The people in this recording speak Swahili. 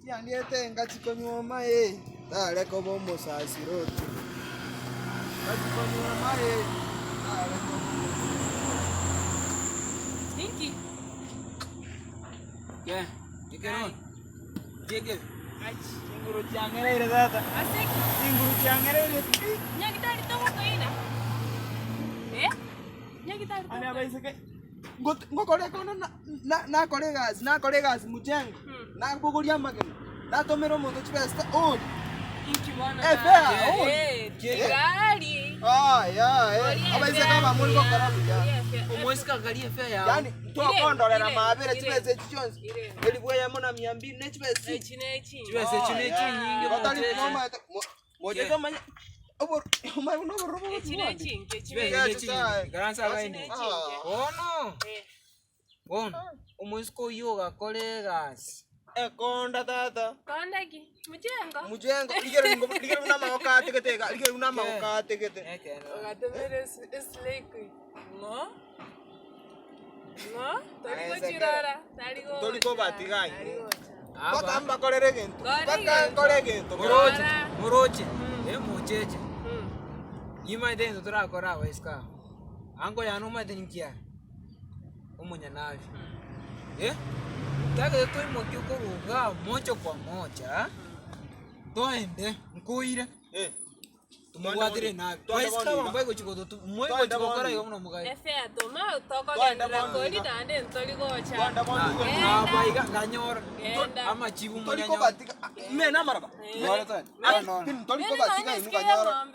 Tianiete ngati nyuma eh. Dale como mosasirote. Ngati nyuma eh. Dale como. Stinky. Yeah, ikeron. Jege. Ach. Singuru tiangere ile data. Asik. Singuru tiangere ile. Nya kita ditunggu kaina. Nya kita ditunggu. Ana baiseke. Ngokore kono na colegas mujengo. Na bugulia magani. Na tomero moto chipesta on. Inki bwana. Gari. Yeah. Abaiseke kama muri kokora muja. Umwesika galie fare ya. Yani twakondolera mabere chipese chichonzi. Elibweya mona 200 ne chipese. Chinechi. Chibese chinechi nyingi Batali motete. mama moje kama obor umai unoboro. Chinechi. Chinechi. Garansa gaini. Ono. Ono. Umwesiko yoga colegas. Konda tata. Konda ki? Mujengo. Ligero una maoka teketeka. Ligero una maoka tekete. Ugatemere isleki. No? Toliko chirara. Toliko batigai. Aba. Bakamba kolere gento. Bakangole gento. Moroche. Mocheche. Yima dentro tora kora waiska. Ango ya numa denkia. Umunya navi. Taka toi mokyuko ruga mocho kwa mocha. Toende nkuire. Tumwadire navi. Waiska wambaye chikoto tu. Mwe chikokora yo mno mugai. Efe atoma utoko gendera kodi dande ntoliko cha. Baiga nanyora. Ama chibu munya. Toliko batika. Me na maraba. Ngora to. Toliko batika inuka nyora.